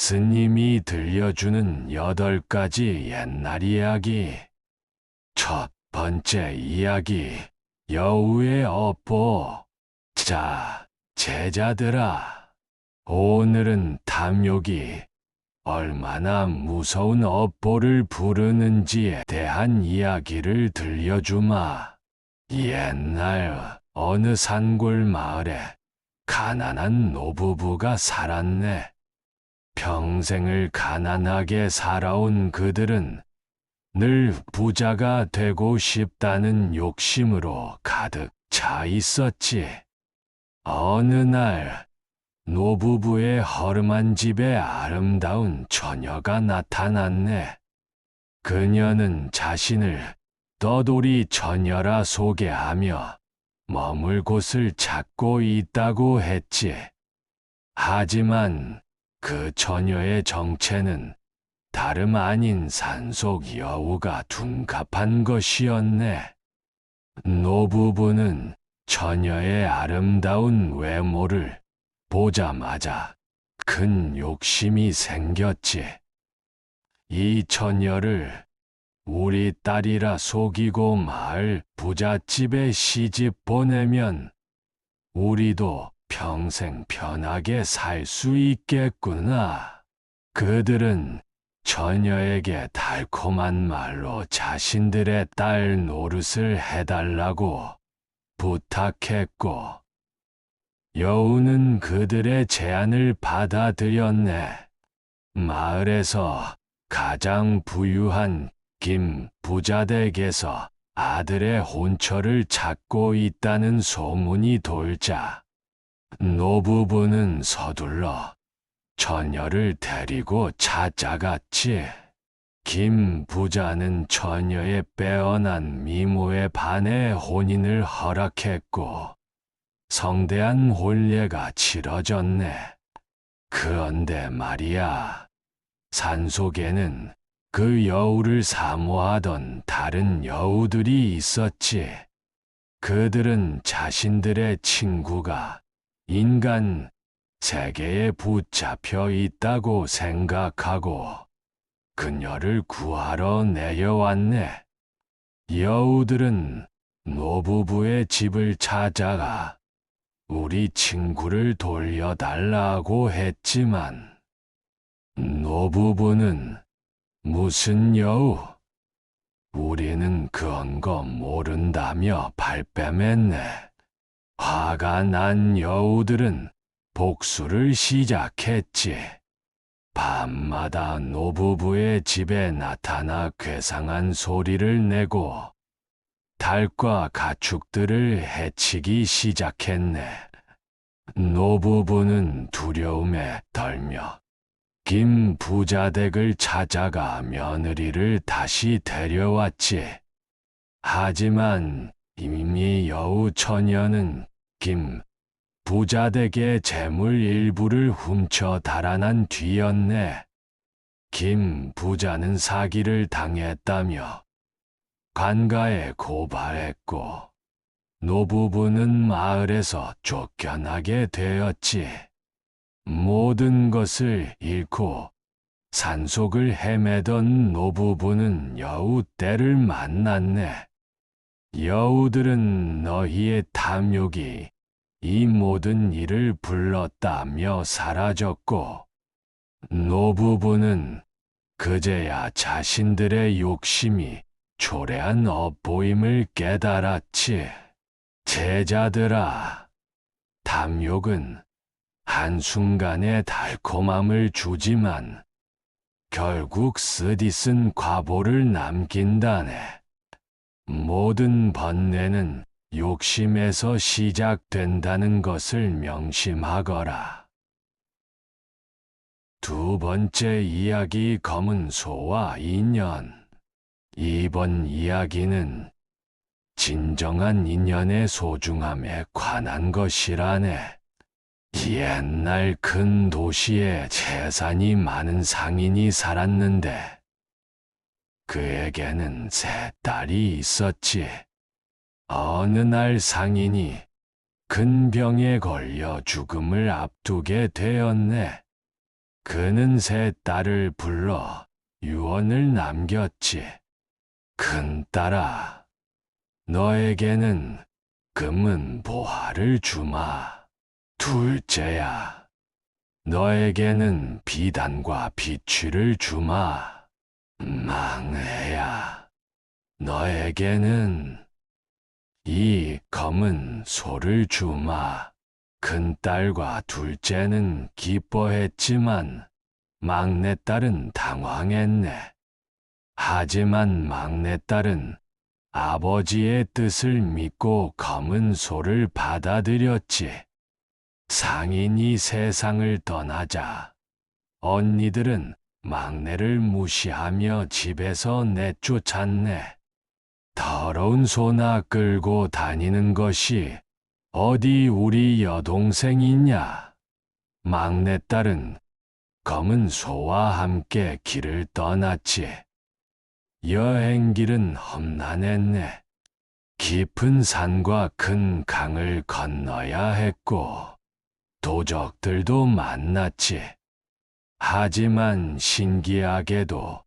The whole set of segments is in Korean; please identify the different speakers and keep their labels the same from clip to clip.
Speaker 1: 스님이 들려주는 8가지 옛날 이야기. 첫 번째 이야기, 여우의 업보. 자, 제자들아, 오늘은 탐욕이 얼마나 무서운 업보를 부르는지에 대한 이야기를 들려주마. 옛날 어느 산골 마을에 가난한 노부부가 살았네. 평생을 가난하게 살아온 그들은 늘 부자가 되고 싶다는 욕심으로 가득 차 있었지. 어느 날 노부부의 허름한 집에 아름다운 처녀가 나타났네. 그녀는 자신을 떠돌이 처녀라 소개하며 머물 곳을 찾고 있다고 했지. 하지만 그 처녀의 정체는 다름 아닌 산속 여우가 둔갑한 것이었네. 노부부는 처녀의 아름다운 외모를 보자마자 큰 욕심이 생겼지. 이 처녀를 우리 딸이라 속이고 마을 부잣집에 시집 보내면 우리도 평생 편하게 살 수 있겠구나. 그들은 처녀에게 달콤한 말로 자신들의 딸 노릇을 해달라고 부탁했고, 여우는 그들의 제안을 받아들였네. 마을에서 가장 부유한 김 부자댁에서 아들의 혼처를 찾고 있다는 소문이 돌자 노부부는 서둘러 처녀를 데리고 찾아갔지. 김 부자는 처녀의 빼어난 미모에 반해 혼인을 허락했고 성대한 혼례가 치러졌네. 그런데 말이야, 산속에는 그 여우를 사모하던 다른 여우들이 있었지. 그들은 자신들의 친구가 인간 세계에 붙잡혀 있다고 생각하고 그녀를 구하러 내려왔네. 여우들은 노부부의 집을 찾아가 우리 친구를 돌려달라고 했지만 노부부는 무슨 여우? 우리는 그런 거 모른다며 발뺌했네. 화가 난 여우들은 복수를 시작했지. 밤마다 노부부의 집에 나타나 괴상한 소리를 내고 닭과 가축들을 해치기 시작했네. 노부부는 두려움에 떨며 김 부자댁을 찾아가 며느리를 다시 데려왔지. 하지만 이미 여우 처녀는 김 부자댁의 재물 일부를 훔쳐 달아난 뒤였네. 김 부자는 사기를 당했다며 관가에 고발했고 노부부는 마을에서 쫓겨나게 되었지. 모든 것을 잃고 산속을 헤매던 노부부는 여우떼를 만났네. 여우들은 너희의 탐욕이 이 모든 일을 불렀다며 사라졌고 노부부는 그제야 자신들의 욕심이 초래한 업보임을 깨달았지. 제자들아, 탐욕은 한순간에 달콤함을 주지만 결국 쓰디쓴 과보를 남긴다네. 모든 번뇌는 욕심에서 시작된다는 것을 명심하거라. 두 번째 이야기, 검은 소와 인연. 이번 이야기는 진정한 인연의 소중함에 관한 것이라네. 옛날 큰 도시에 재산이 많은 상인이 살았는데 그에게는 3딸이 있었지. 어느 날 상인이 큰 병에 걸려 죽음을 앞두게 되었네. 그는 세 딸을 불러 유언을 남겼지. 큰딸아, 너에게는 금은 보화를 주마. 둘째야, 너에게는 비단과 비취를 주마. 막내야, 너에게는 이 검은 소를 주마. 큰딸과 둘째는 기뻐했지만 막내딸은 당황했네. 하지만 막내딸은 아버지의 뜻을 믿고 검은 소를 받아들였지. 상인이 세상을 떠나자 언니들은 막내를 무시하며 집에서 내쫓았네. 더러운 소나 끌고 다니는 것이 어디 우리 여동생이냐? 막내딸은 검은 소와 함께 길을 떠났지. 여행길은 험난했네. 깊은 산과 큰 강을 건너야 했고 도적들도 만났지. 하지만 신기하게도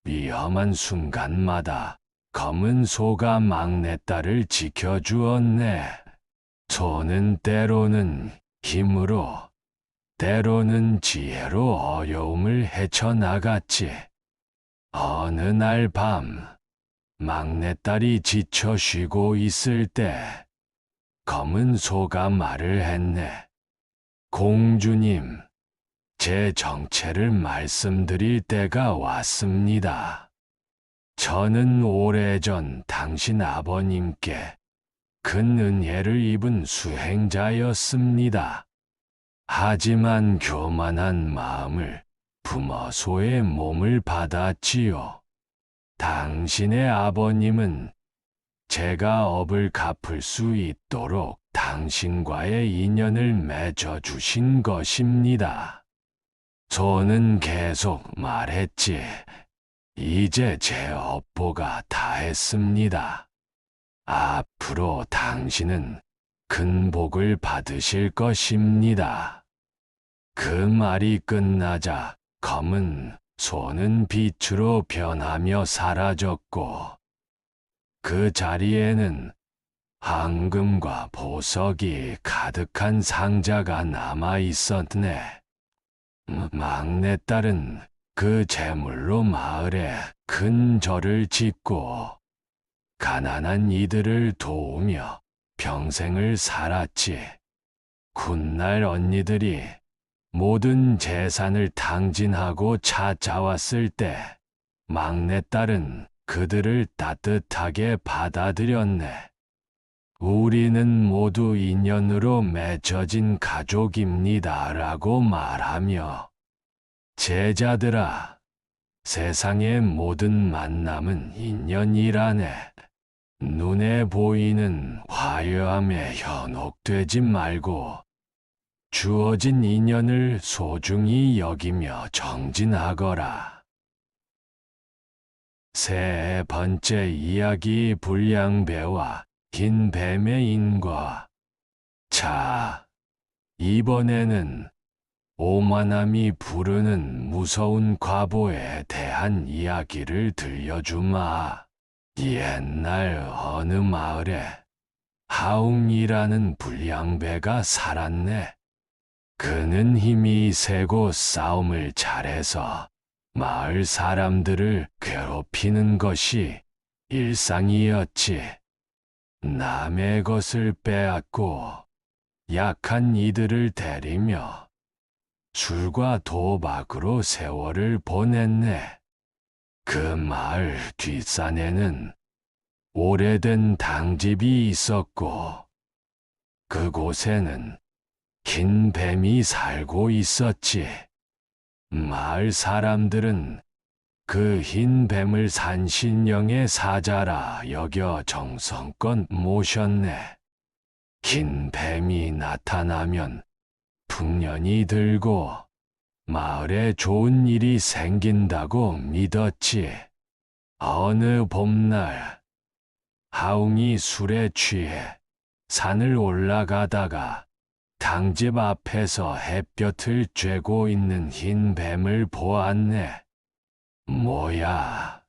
Speaker 1: 위험한 순간마다 검은 소가 막내딸을 지켜주었네. 소는 때로는 힘으로, 때로는 지혜로 어려움을 헤쳐나갔지. 어느 날 밤, 막내딸이 지쳐 쉬고 있을 때 검은 소가 말을 했네. 공주님, 제 정체를 말씀드릴 때가 왔습니다. 저는 오래전 당신 아버님께 큰 은혜를 입은 수행자였습니다. 하지만 교만한 마음을 품어 소의 몸을 받았지요. 당신의 아버님은 제가 업을 갚을 수 있도록 당신과의 인연을 맺어주신 것입니다. 소는 계속 말했지. 이제 제 업보가 다했습니다. 앞으로 당신은 큰 복을 받으실 것입니다. 그 말이 끝나자 검은 소는 빛으로 변하며 사라졌고 그 자리에는 황금과 보석이 가득한 상자가 남아 있었네. 막내딸은 그 재물로 마을에 큰 절을 짓고 가난한 이들을 도우며 평생을 살았지. 훗날 언니들이 모든 재산을 탕진하고 찾아왔을 때 막내딸은 그들을 따뜻하게 받아들였네. 우리는 모두 인연으로 맺어진 가족입니다라고 말하며 제자들아, 세상의 모든 만남은 인연이라네. 눈에 보이는 화려함에 현혹되지 말고 주어진 인연을 소중히 여기며 정진하거라. 세 번째 이야기 불량배와 흰 뱀의 인과. 자, 이번에는 오만함이 부르는 무서운 과보에 대한 이야기를 들려주마. 옛날 어느 마을에 하웅이라는 불량배가 살았네. 그는 힘이 세고 싸움을 잘해서 마을 사람들을 괴롭히는 것이 일상이었지. 남의 것을 빼앗고 약한 이들을 때리며 술과 도박으로 세월을 보냈네. 그 마을 뒷산에는 오래된 당집이 있었고 그곳에는 흰 뱀이 살고 있었지. 마을 사람들은 그 흰 뱀을 산신령의 사자라 여겨 정성껏 모셨네. 흰 뱀이 나타나면 풍년이 들고 마을에 좋은 일이 생긴다고 믿었지. 어느 봄날, 하웅이 술에 취해 산을 올라가다가 당집 앞에서 햇볕을 쬐고 있는 흰 뱀을 보았네. 뭐야,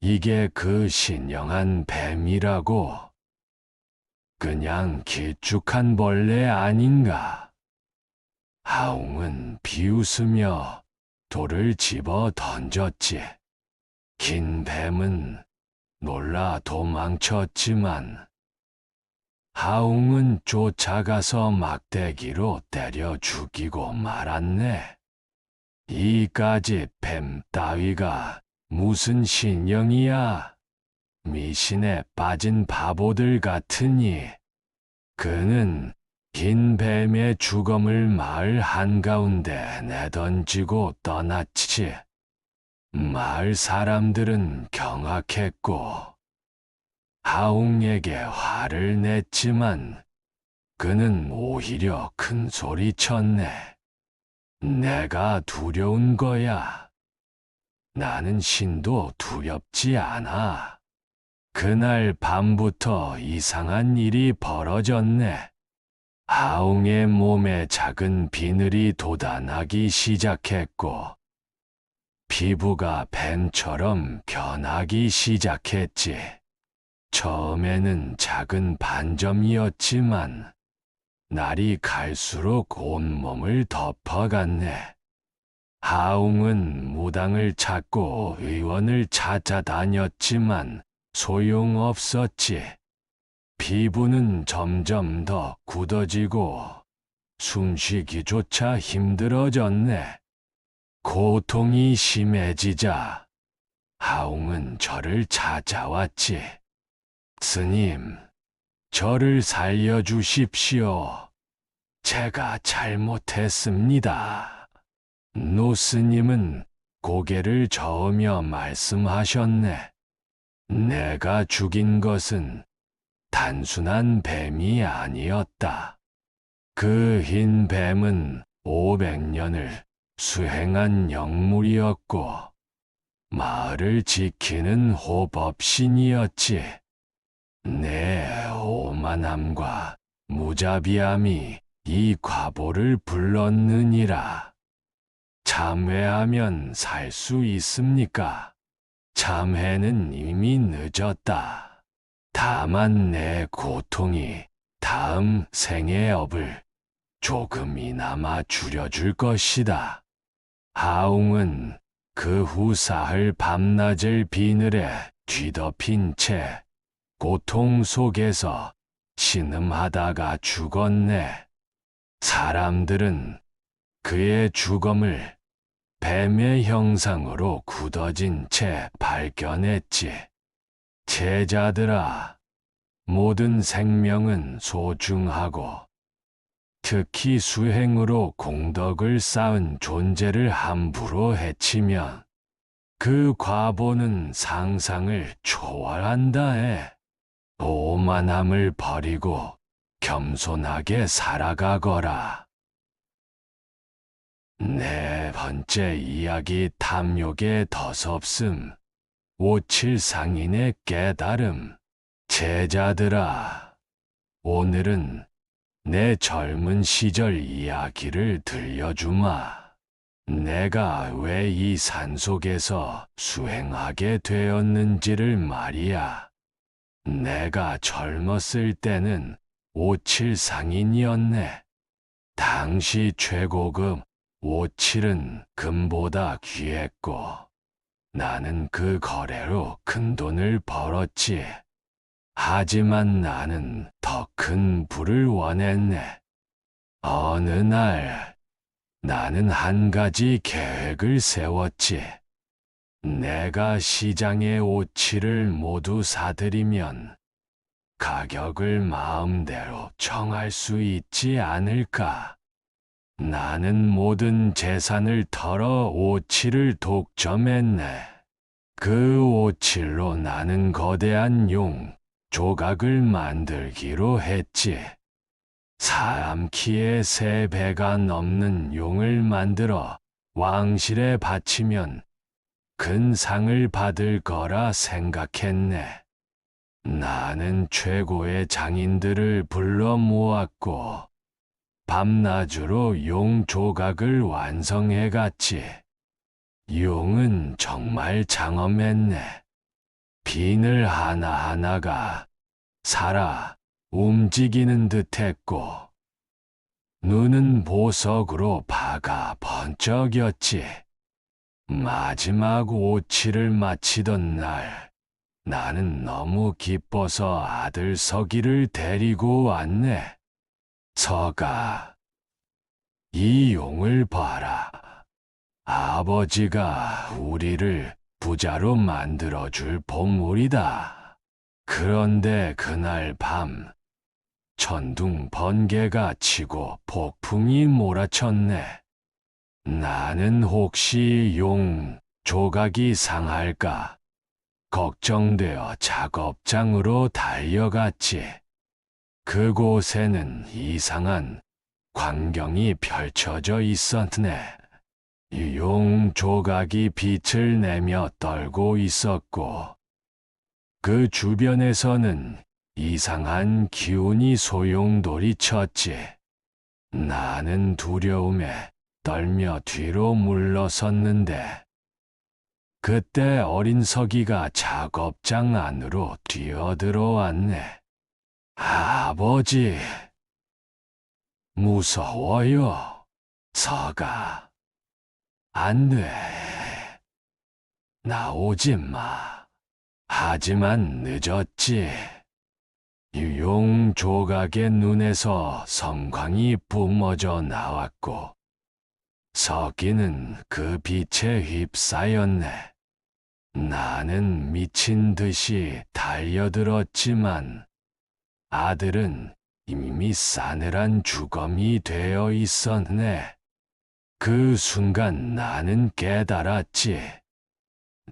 Speaker 1: 이게 그 신령한 뱀이라고? 그냥 길쭉한 벌레 아닌가? 하웅은 비웃으며 돌을 집어 던졌지. 긴 뱀은 놀라 도망쳤지만 하웅은 쫓아가서 막대기로 때려 죽이고 말았네. 이까지 뱀 따위가 무슨 신령이야? 미신에 빠진 바보들 같으니. 그는 긴 뱀의 주검을 마을 한가운데 내던지고 떠났지. 마을 사람들은 경악했고 하웅에게 화를 냈지만 그는 오히려 큰 소리 쳤네. 내가 두려운 거야. 나는 신도 두렵지 않아. 그날 밤부터 이상한 일이 벌어졌네. 하웅의 몸에 작은 비늘이 돋아나기 시작했고 피부가 뱀처럼 변하기 시작했지. 처음에는 작은 반점이었지만 날이 갈수록 온몸을 덮어갔네. 하웅은 무당을 찾고 의원을 찾아다녔지만 소용없었지. 피부는 점점 더 굳어지고 숨쉬기조차 힘들어졌네. 고통이 심해지자 하웅은 저를 찾아왔지. 스님, 저를 살려주십시오. 제가 잘못했습니다. 노스님은 고개를 저으며 말씀하셨네. 내가 죽인 것은 단순한 뱀이 아니었다. 그 흰 뱀은 500년을 수행한 영물이었고 마을을 지키는 호법신이었지. 내 오만함과 무자비함이 이 과보를 불렀느니라. 참회하면 살 수 있습니까? 참회는 이미 늦었다. 다만 내 고통이 다음 생의 업을 조금이나마 줄여줄 것이다. 하웅은 그 후 사흘 밤낮을 비늘에 뒤덮인 채 고통 속에서 신음하다가 죽었네. 사람들은 그의 주검을 뱀의 형상으로 굳어진 채 발견했지. 제자들아, 모든 생명은 소중하고 특히 수행으로 공덕을 쌓은 존재를 함부로 해치면 그 과보는 상상을 초월한다 해. 오만함을 버리고 겸손하게 살아가거라. 네 번째 이야기 탐욕의 덧없음. 57 상인의 깨달음. 제자들아, 오늘은 내 젊은 시절 이야기를 들려주마. 내가 왜 이 산속에서 수행하게 되었는지를 말이야. 내가 젊었을 때는 57 상인이었네. 당시 최고급 57은 금보다 귀했고 나는 그 거래로 큰 돈을 벌었지. 하지만 나는 더 큰 부를 원했네. 어느 날 나는 한 가지 계획을 세웠지. 내가 시장의 57을 모두 사들이면 가격을 마음대로 정할 수 있지 않을까. 나는 모든 재산을 털어 57을 독점했네. 그 57로 나는 거대한 용, 조각을 만들기로 했지. 사람 키의 3배가 넘는 용을 만들어 왕실에 바치면 큰 상을 받을 거라 생각했네. 나는 최고의 장인들을 불러 모았고 밤낮으로 용 조각을 완성해갔지. 용은 정말 장엄했네. 비늘 하나하나가 살아 움직이는 듯했고, 눈은 보석으로 박아 번쩍였지. 마지막 오칠을 마치던 날, 나는 너무 기뻐서 아들 서기를 데리고 왔네. 서가, 이 용을 봐라. 아버지가 우리를 부자로 만들어줄 보물이다. 그런데 그날 밤, 천둥 번개가 치고 폭풍이 몰아쳤네. 나는 혹시 용 조각이 상할까 걱정되어 작업장으로 달려갔지. 그곳에는 이상한 광경이 펼쳐져 있었네. 용 조각이 빛을 내며 떨고 있었고, 그 주변에서는 이상한 기운이 소용돌이쳤지. 나는 두려움에 떨며 뒤로 물러섰는데, 그때 어린 서기가 작업장 안으로 뛰어들어왔네. 아버지, 무서워요. 서가, 안 돼. 나오지 마. 하지만 늦었지. 용 조각의 눈에서 섬광이 뿜어져 나왔고, 서기는 그 빛에 휩싸였네. 나는 미친 듯이 달려들었지만 아들은 이미 싸늘한 주검이 되어 있었네. 그 순간 나는 깨달았지.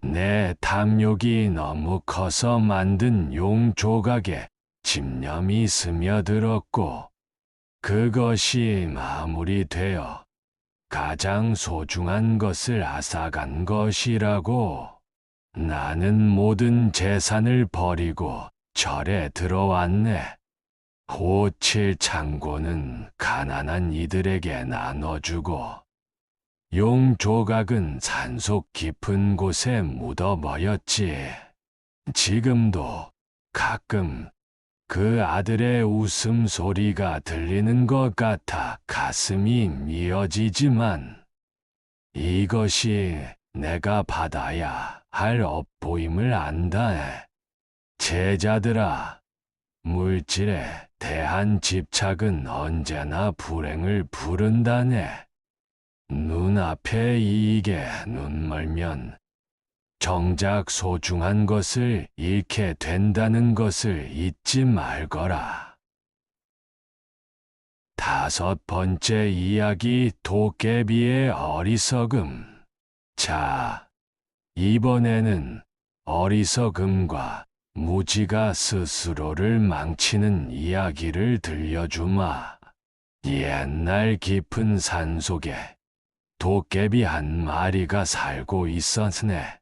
Speaker 1: 내 탐욕이 너무 커서 만든 용 조각에 집념이 스며들었고, 그것이 마무리되어 가장 소중한 것을 앗아간 것이라고. 나는 모든 재산을 버리고 절에 들어왔네. 호칠 창고는 가난한 이들에게 나눠주고, 용 조각은 산속 깊은 곳에 묻어버렸지. 지금도 가끔 그 아들의 웃음소리가 들리는 것 같아 가슴이 미어지지만, 이것이 내가 받아야 할 업보임을 안다. 제자들아, 물질에 대한 집착은 언제나 불행을 부른다네. 눈앞의 이익에 눈멀면 정작 소중한 것을 잃게 된다는 것을 잊지 말거라. 5번째 이야기, 도깨비의 어리석음. 자, 이번에는 어리석음과 무지가 스스로를 망치는 이야기를 들려주마. 옛날 깊은 산속에 도깨비 한 마리가 살고 있었네.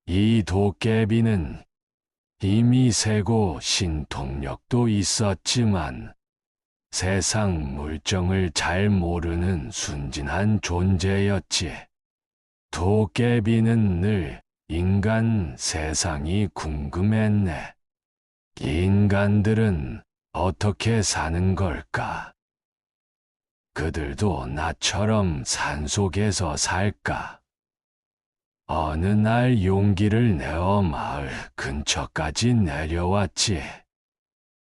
Speaker 1: 이 도깨비는 힘이 세고 신통력도 있었지만 세상 물정을 잘 모르는 순진한 존재였지. 도깨비는 늘 인간 세상이 궁금했네. 인간들은 어떻게 사는 걸까? 그들도 나처럼 산속에서 살까? 어느 날 용기를 내어 마을 근처까지 내려왔지.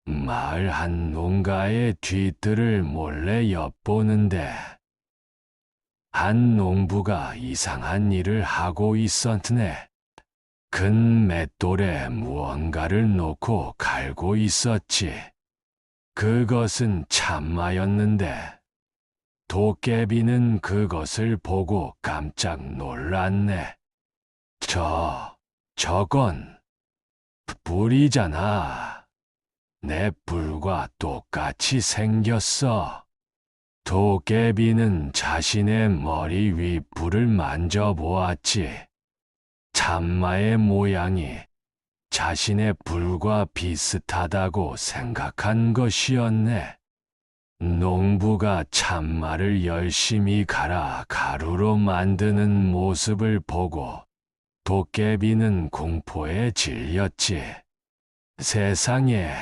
Speaker 1: 마을 한 농가의 뒤뜰을 몰래 엿보는데, 한 농부가 이상한 일을 하고 있었네. 큰 맷돌에 무언가를 놓고 갈고 있었지. 그것은 참마였는데, 도깨비는 그것을 보고 깜짝 놀랐네. 저건 불이잖아. 내 불과 똑같이 생겼어. 도깨비는 자신의 머리 위 불을 만져보았지. 참마의 모양이 자신의 불과 비슷하다고 생각한 것이었네. 농부가 참말을 열심히 갈아 가루로 만드는 모습을 보고 도깨비는 공포에 질렸지. 세상에,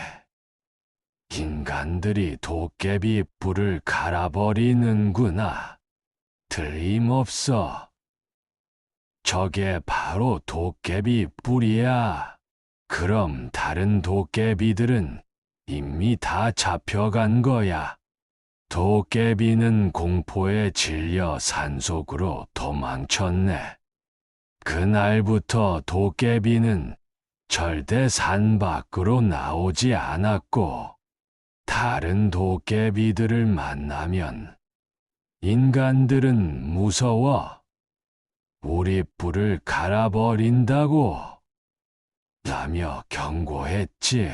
Speaker 1: 인간들이 도깨비 뿔을 갈아버리는구나. 틀림없어. 저게 바로 도깨비 뿔이야. 그럼 다른 도깨비들은 이미 다 잡혀간 거야. 도깨비는 공포에 질려 산속으로 도망쳤네. 그날부터 도깨비는 절대 산 밖으로 나오지 않았고, 다른 도깨비들을 만나면 인간들은 무서워. 우리 뿔을 갈아버린다고 라며 경고했지.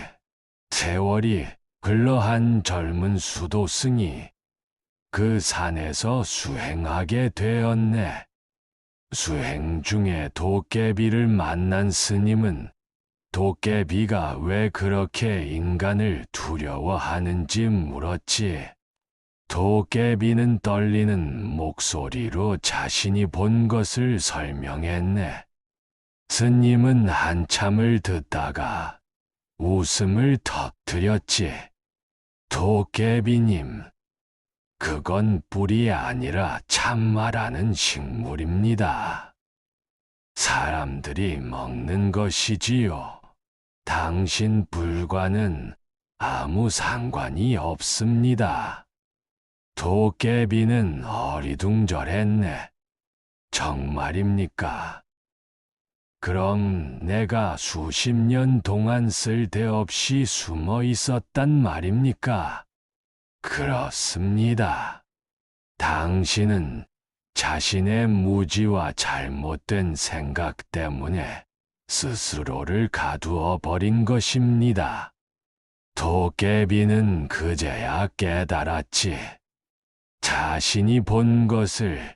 Speaker 1: 세월이 흘러 한 젊은 수도승이 그 산에서 수행하게 되었네. 수행 중에 도깨비를 만난 스님은 도깨비가 왜 그렇게 인간을 두려워하는지 물었지. 도깨비는 떨리는 목소리로 자신이 본 것을 설명했네. 스님은 한참을 듣다가 웃음을 터뜨렸지. 도깨비님, 그건 뿔이 아니라 참마라는 식물입니다. 사람들이 먹는 것이지요. 당신 뿔과는 아무 상관이 없습니다. 도깨비는 어리둥절했네. 정말입니까? 그럼 내가 수십 년 동안 쓸데없이 숨어 있었단 말입니까? 그렇습니다. 당신은 자신의 무지와 잘못된 생각 때문에 스스로를 가두어 버린 것입니다. 도깨비는 그제야 깨달았지. 자신이 본 것을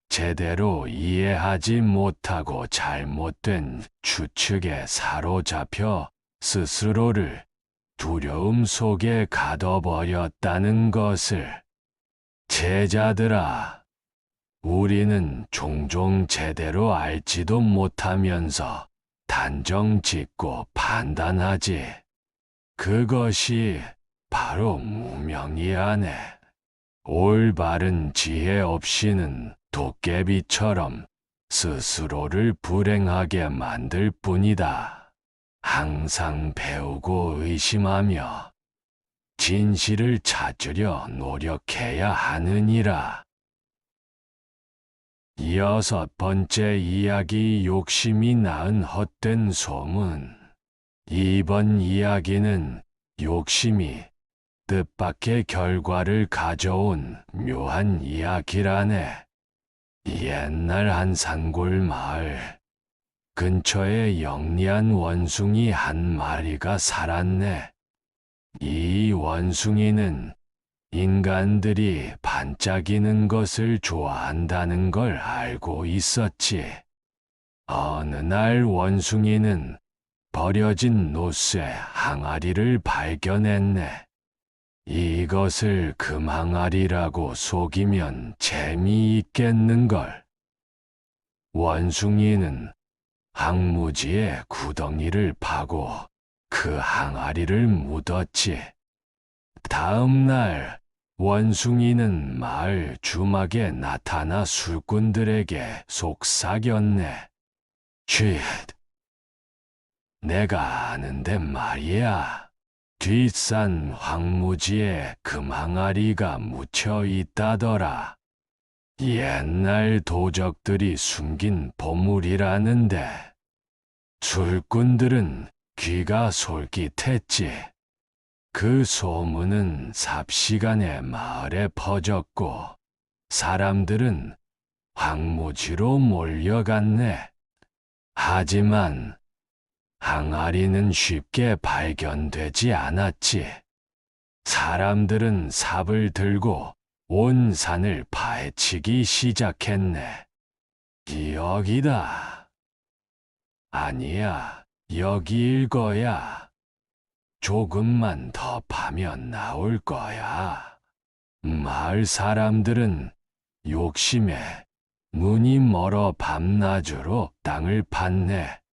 Speaker 1: 제대로 이해하지 못하고 잘못된 추측에 사로잡혀 스스로를 두려움 속에 가둬버렸다는 것을. 제자들아, 우리는 종종 제대로 알지도 못하면서 단정 짓고 판단하지. 그것이 바로 무명이야네. 올바른 지혜 없이는 도깨비처럼 스스로를 불행하게 만들 뿐이다. 항상 배우고 의심하며 진실을 찾으려 노력해야 하느니라. 6번째 이야기, 욕심이 낳은 헛된 소문. 이번 이야기는 욕심이 뜻밖의 결과를 가져온 묘한 이야기라네. 옛날 한 산골 마을 근처에 영리한 원숭이 한 마리가 살았네. 이 원숭이는 인간들이 반짝이는 것을 좋아한다는 걸 알고 있었지. 어느 날 원숭이는 버려진 노쇠 항아리를 발견했네. 이것을 금항아리라고 속이면 재미있겠는걸. 원숭이는 항무지에 구덩이를 파고 그 항아리를 묻었지. 다음 날 원숭이는 마을 주막에 나타나 술꾼들에게 속삭였네. 쉿! 내가 아는데 말이야. 뒷산 황무지에 금항아리가 묻혀 있다더라. 옛날 도적들이 숨긴 보물이라는데. 술꾼들은 귀가 솔깃했지. 그 소문은 삽시간에 마을에 퍼졌고 사람들은 황무지로 몰려갔네. 하지만 항아리는 쉽게 발견되지 않았지. 사람들은 삽을 들고 온 산을 파헤치기 시작했네. 여기다. 아니야, 여기일 거야. 조금만 더 파면 나올 거야. 마을 사람들은 욕심에 문이 멀어 밤낮으로 땅을 팠네.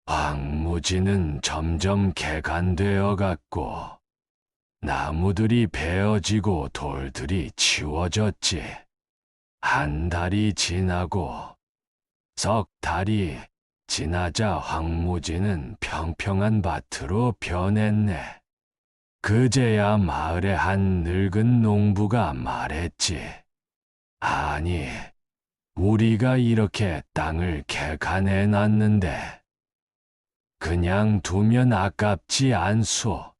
Speaker 1: 황무지는 점점 개간되어 갔고 나무들이 베어지고 돌들이 치워졌지. 한 달이 지나고 석 달이 지나자 황무지는 평평한 밭으로 변했네. 그제야 마을의 한 늙은 농부가 말했지. 아니, 우리가 이렇게 땅을 개간해 놨는데 그냥 두면 아깝지 않소.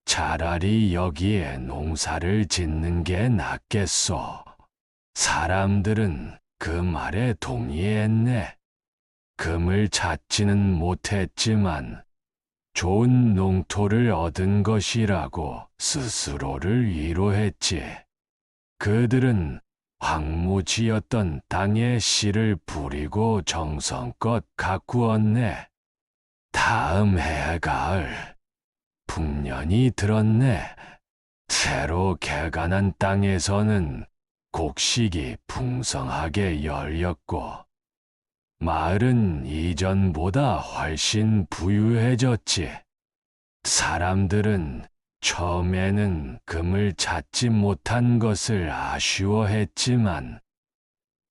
Speaker 1: 차라리 여기에 농사를 짓는 게 낫겠소. 사람들은 그 말에 동의했네. 금을 찾지는 못했지만 좋은 농토를 얻은 것이라고 스스로를 위로했지. 그들은 황무지였던 땅에 씨를 뿌리고 정성껏 가꾸었네. 다음 해 가을, 풍년이 들었네. 새로 개간한 땅에서는 곡식이 풍성하게 열렸고 마을은 이전보다 훨씬 부유해졌지. 사람들은 처음에는 금을 찾지 못한 것을 아쉬워했지만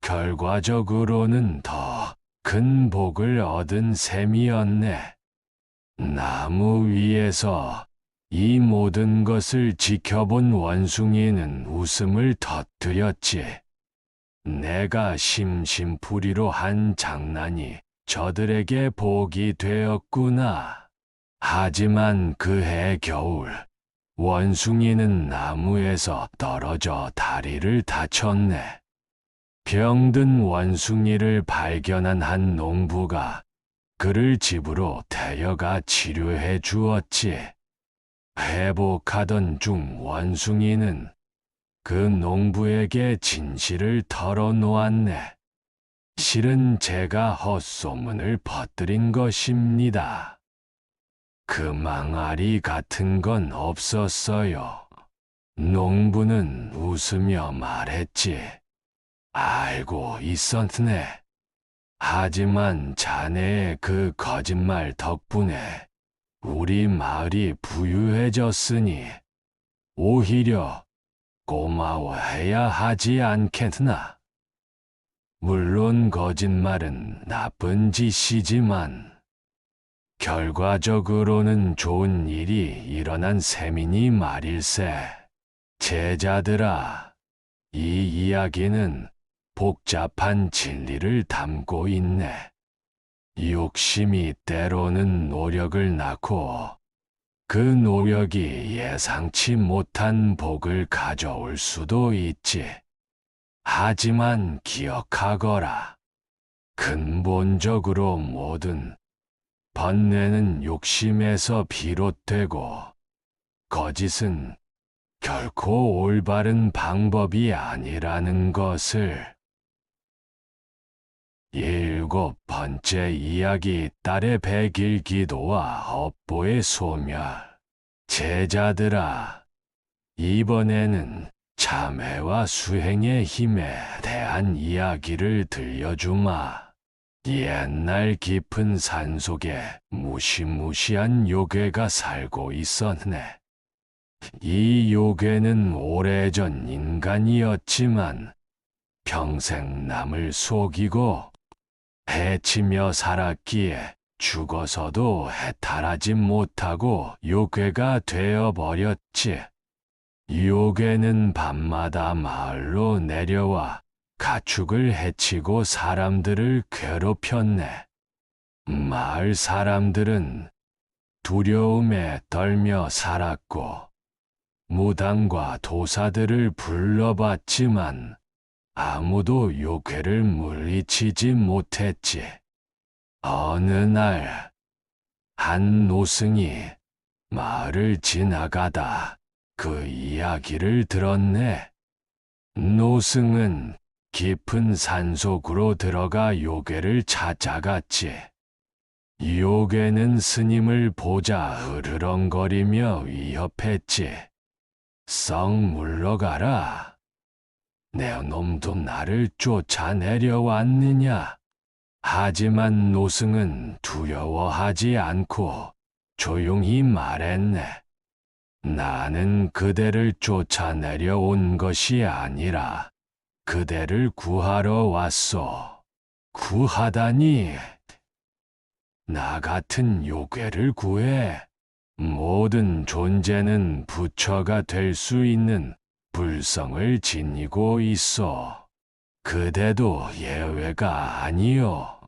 Speaker 1: 결과적으로는 더 큰 복을 얻은 셈이었네. 나무 위에서 이 모든 것을 지켜본 원숭이는 웃음을 터뜨렸지. 내가 심심풀이로 한 장난이 저들에게 복이 되었구나. 하지만 그해 겨울, 원숭이는 나무에서 떨어져 다리를 다쳤네. 병든 원숭이를 발견한 한 농부가 그를 집으로 데려가 치료해 주었지. 회복하던 중 원숭이는 그 농부에게 진실을 털어놓았네. 실은 제가 헛소문을 퍼뜨린 것입니다. 그 망아리 같은 건 없었어요. 농부는 웃으며 말했지. 알고 있었네. 하지만 자네의 그 거짓말 덕분에 우리 마을이 부유해졌으니 오히려 고마워해야 하지 않겠나? 물론 거짓말은 나쁜 짓이지만 결과적으로는 좋은 일이 일어난 셈이니 말일세. 제자들아, 이 이야기는 복잡한 진리를 담고 있네. 욕심이 때로는 노력을 낳고 그 노력이 예상치 못한 복을 가져올 수도 있지. 하지만 기억하거라. 근본적으로 모든 번뇌는 욕심에서 비롯되고 거짓은 결코 올바른 방법이 아니라는 것을. 7번째 이야기 딸의 백일 기도와 업보의 소멸. 제자들아, 이번에는 참회와 수행의 힘에 대한 이야기를 들려주마. 옛날 깊은 산속에 무시무시한 요괴가 살고 있었네. 이 요괴는 오래전 인간이었지만 평생 남을 속이고 해치며 살았기에 죽어서도 해탈하지 못하고 요괴가 되어버렸지. 요괴는 밤마다 마을로 내려와 가축을 해치고 사람들을 괴롭혔네. 마을 사람들은 두려움에 떨며 살았고 무당과 도사들을 불러봤지만 아무도 요괴를 물리치지 못했지. 어느 날, 한 노승이 마을을 지나가다 그 이야기를 들었네. 노승은 깊은 산속으로 들어가 요괴를 찾아갔지. 요괴는 스님을 보자 으르렁거리며 위협했지. 썩 물러가라. 내 놈도 나를 쫓아내려왔느냐. 하지만 노승은 두려워하지 않고 조용히 말했네. 나는 그대를 쫓아내려온 것이 아니라 그대를 구하러 왔소. 구하다니. 나 같은 요괴를 구해. 모든 존재는 부처가 될 수 있는 불성을 지니고 있어. 그대도 예외가 아니요.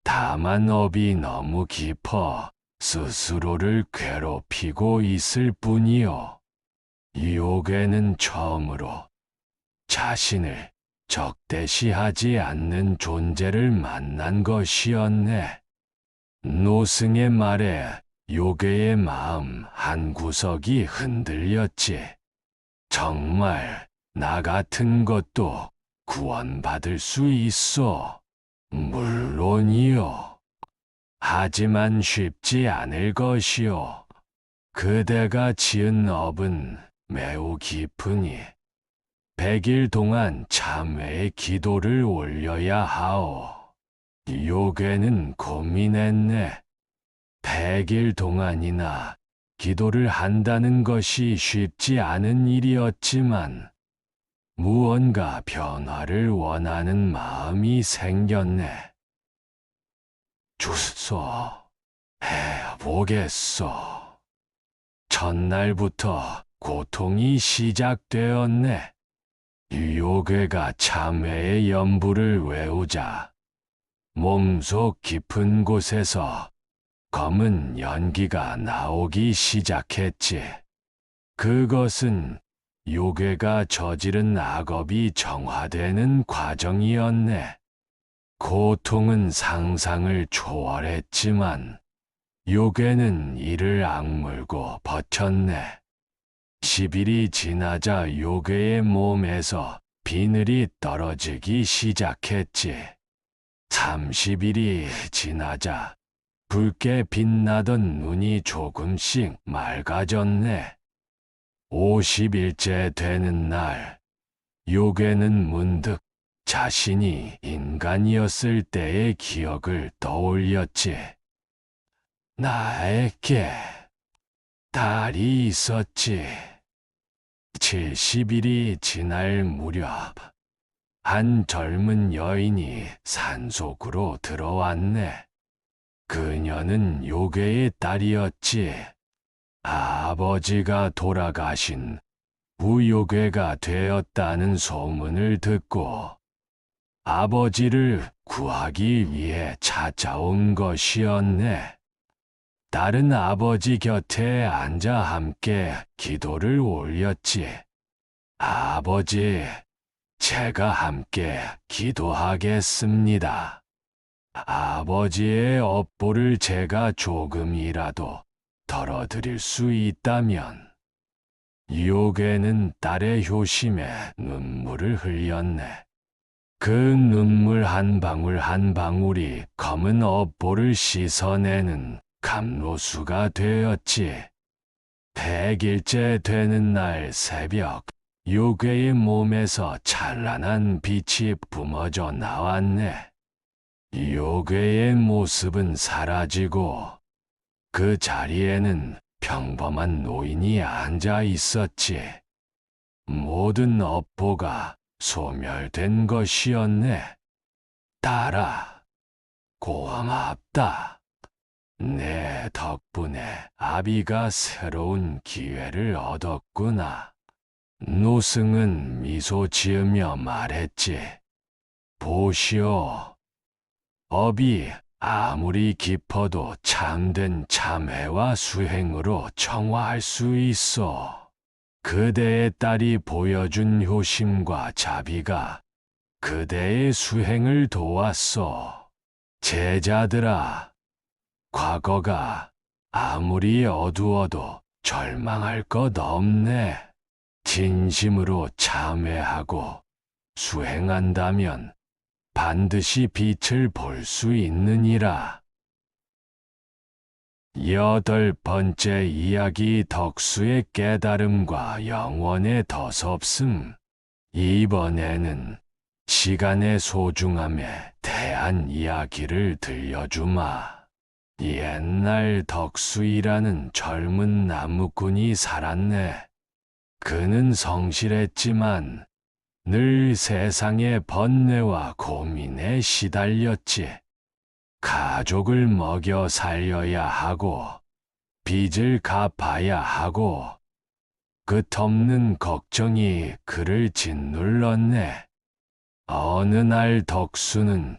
Speaker 1: 다만 업이 너무 깊어 스스로를 괴롭히고 있을 뿐이요. 요괴는 처음으로 자신을 적대시하지 않는 존재를 만난 것이었네. 노승의 말에 요괴의 마음 한구석이 흔들렸지. 정말 나 같은 것도 구원받을 수 있어. 물론이요. 하지만 쉽지 않을 것이요. 그대가 지은 업은 매우 깊으니 100일 동안 참회의 기도를 올려야 하오. 요괴는 고민했네. 100일 동안이나 기도를 한다는 것이 쉽지 않은 일이었지만 무언가 변화를 원하는 마음이 생겼네. 주소, 해보겠소. 첫날부터 고통이 시작되었네. 요괴가 참회의 연부를 외우자 몸속 깊은 곳에서 검은 연기가 나오기 시작했지. 그것은 요괴가 저지른 악업이 정화되는 과정이었네. 고통은 상상을 초월했지만 요괴는 이를 악물고 버텼네. 10일이 지나자 요괴의 몸에서 비늘이 떨어지기 시작했지. 30일이 지나자 붉게 빛나던 눈이 조금씩 맑아졌네. 50일째 되는 날, 요괴는 문득 자신이 인간이었을 때의 기억을 떠올렸지. 나에게 딸이 있었지. 70일이 지날 무렵, 한 젊은 여인이 산속으로 들어왔네. 그녀는 요괴의 딸이었지. 아버지가 돌아가신 후 요괴가 되었다는 소문을 듣고 아버지를 구하기 위해 찾아온 것이었네. 딸은 아버지 곁에 앉아 함께 기도를 올렸지. 아버지, 제가 함께 기도하겠습니다. 아버지의 업보를 제가 조금이라도 덜어드릴 수 있다면. 요괴는 딸의 효심에 눈물을 흘렸네. 그 눈물 한 방울 한 방울이 검은 업보를 씻어내는 감로수가 되었지. 100일째 되는 날 새벽, 요괴의 몸에서 찬란한 빛이 뿜어져 나왔네. 요괴의 모습은 사라지고 그 자리에는 평범한 노인이 앉아 있었지. 모든 업보가 소멸된 것이었네. 딸아, 고맙다. 내 덕분에 아비가 새로운 기회를 얻었구나. 노승은 미소 지으며 말했지. 보시오. 업이 아무리 깊어도 참된 참회와 수행으로 정화할 수 있어. 그대의 딸이 보여준 효심과 자비가 그대의 수행을 도왔어. 제자들아, 과거가 아무리 어두워도 절망할 것 없네. 진심으로 참회하고 수행한다면 반드시 빛을 볼 수 있느니라. 8번째 이야기 덕수의 깨달음과 영원의 덧없음. 이번에는 시간의 소중함에 대한 이야기를 들려주마. 옛날 덕수이라는 젊은 나무꾼이 살았네. 그는 성실했지만 늘 세상의 번뇌와 고민에 시달렸지. 가족을 먹여 살려야 하고, 빚을 갚아야 하고, 끝없는 걱정이 그를 짓눌렀네. 어느 날 덕수는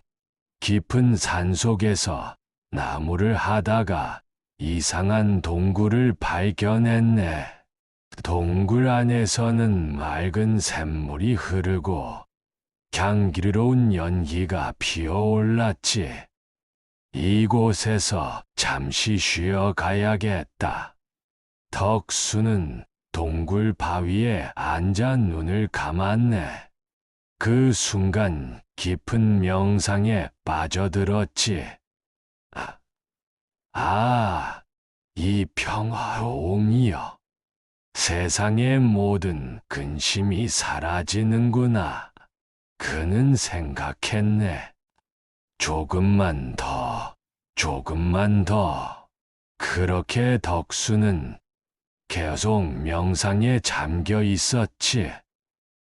Speaker 1: 깊은 산속에서 나무를 하다가 이상한 동굴을 발견했네. 동굴 안에서는 맑은 샘물이 흐르고 향기로운 연기가 피어올랐지. 이곳에서 잠시 쉬어 가야겠다. 덕수는 동굴 바위에 앉아 눈을 감았네. 그 순간 깊은 명상에 빠져들었지. 이 평화로움이여. 세상의 모든 근심이 사라지는구나. 그는 생각했네. 조금만 더, 조금만 더. 그렇게 덕수는 계속 명상에 잠겨 있었지.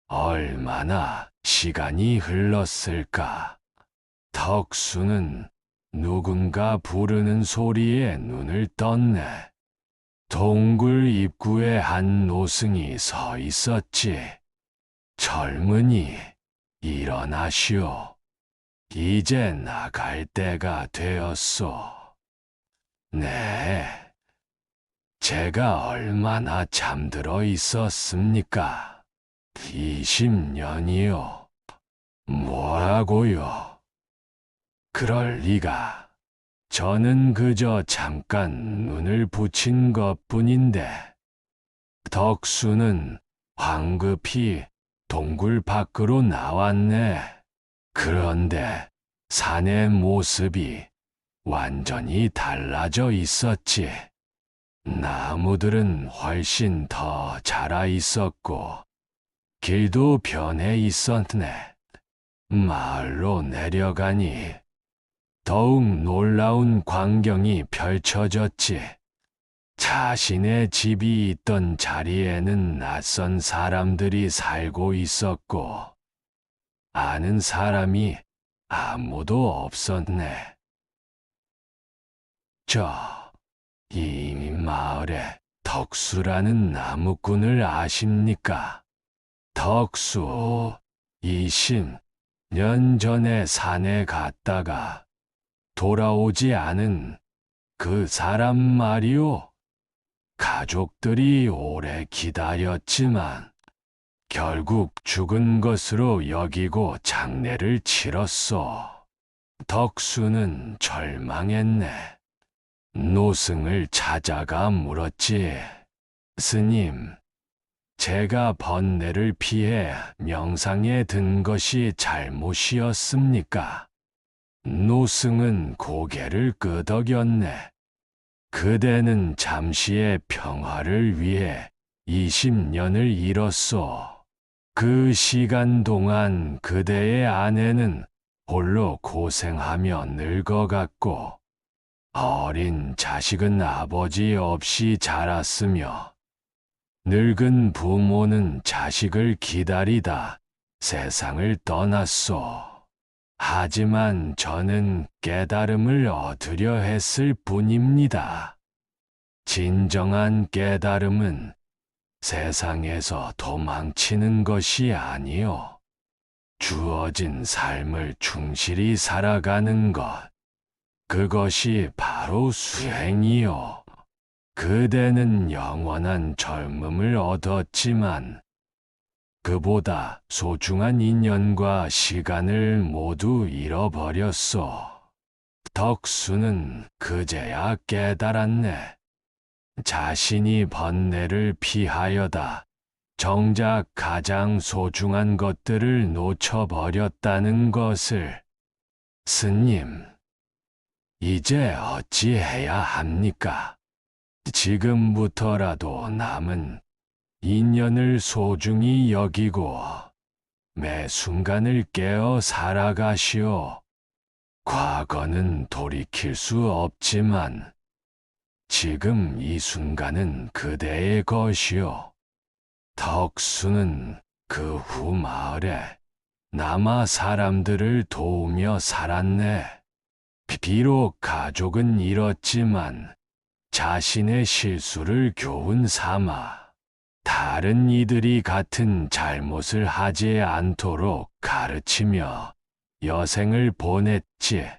Speaker 1: 얼마나 시간이 흘렀을까. 덕수는 누군가 부르는 소리에 눈을 떴네. 동굴 입구에 한 노승이 서 있었지. 젊은이, 일어나시오. 이제 나갈 때가 되었소. 네. 제가 얼마나 잠들어 있었습니까? 20년이요. 뭐라고요? 그럴 리가. 저는 그저 잠깐 눈을 붙인 것뿐인데. 덕수는 황급히 동굴 밖으로 나왔네. 그런데 산의 모습이 완전히 달라져 있었지. 나무들은 훨씬 더 자라 있었고, 길도 변해 있었네. 마을로 내려가니 더욱 놀라운 광경이 펼쳐졌지. 자신의 집이 있던 자리에는 낯선 사람들이 살고 있었고, 아는 사람이 아무도 없었네. 이 마을에 덕수라는 나무꾼을 아십니까? 덕수, 20년 전에 산에 갔다가 돌아오지 않은 그 사람 말이오. 가족들이 오래 기다렸지만 결국 죽은 것으로 여기고 장례를 치렀소. 덕수는 절망했네. 노승을 찾아가 물었지. 스님, 제가 번뇌를 피해 명상에 든 것이 잘못이었습니까? 노승은 고개를 끄덕였네. 그대는 잠시의 평화를 위해 20년을 잃었소. 그 시간 동안 그대의 아내는 홀로 고생하며 늙어갔고, 어린 자식은 아버지 없이 자랐으며, 늙은 부모는 자식을 기다리다 세상을 떠났소. 하지만 저는 깨달음을 얻으려 했을 뿐입니다. 진정한 깨달음은 세상에서 도망치는 것이 아니요. 주어진 삶을 충실히 살아가는 것. 그것이 바로 수행이요. 그대는 영원한 젊음을 얻었지만 그보다 소중한 인연과 시간을 모두 잃어버렸소. 덕수는 그제야 깨달았네. 자신이 번뇌를 피하여다 정작 가장 소중한 것들을 놓쳐버렸다는 것을. 스님, 이제 어찌해야 합니까? 지금부터라도 남은 인연을 소중히 여기고 매 순간을 깨어 살아가시오. 과거는 돌이킬 수 없지만 지금 이 순간은 그대의 것이오. 덕수는 그 후 마을에 남아 사람들을 도우며 살았네. 비록 가족은 잃었지만 자신의 실수를 교훈 삼아 다른 이들이 같은 잘못을 하지 않도록 가르치며 여생을 보냈지.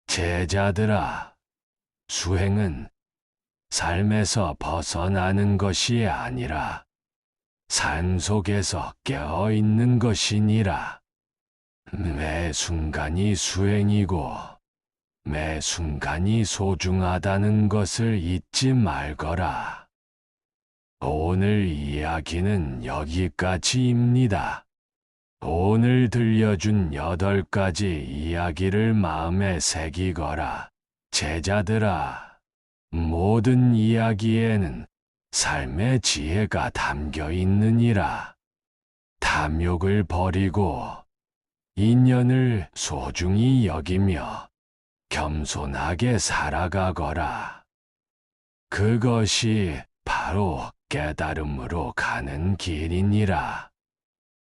Speaker 1: 제자들아, 수행은 삶에서 벗어나는 것이 아니라 삶 속에서 깨어 있는 것이니라. 매 순간이 수행이고 매 순간이 소중하다는 것을 잊지 말거라. 오늘 이야기는 여기까지입니다. 오늘 들려준 8가지 이야기를 마음에 새기거라. 제자들아, 모든 이야기에는 삶의 지혜가 담겨 있느니라. 탐욕을 버리고 인연을 소중히 여기며 겸손하게 살아가거라. 그것이 바로 깨달음으로 가는 길이니라.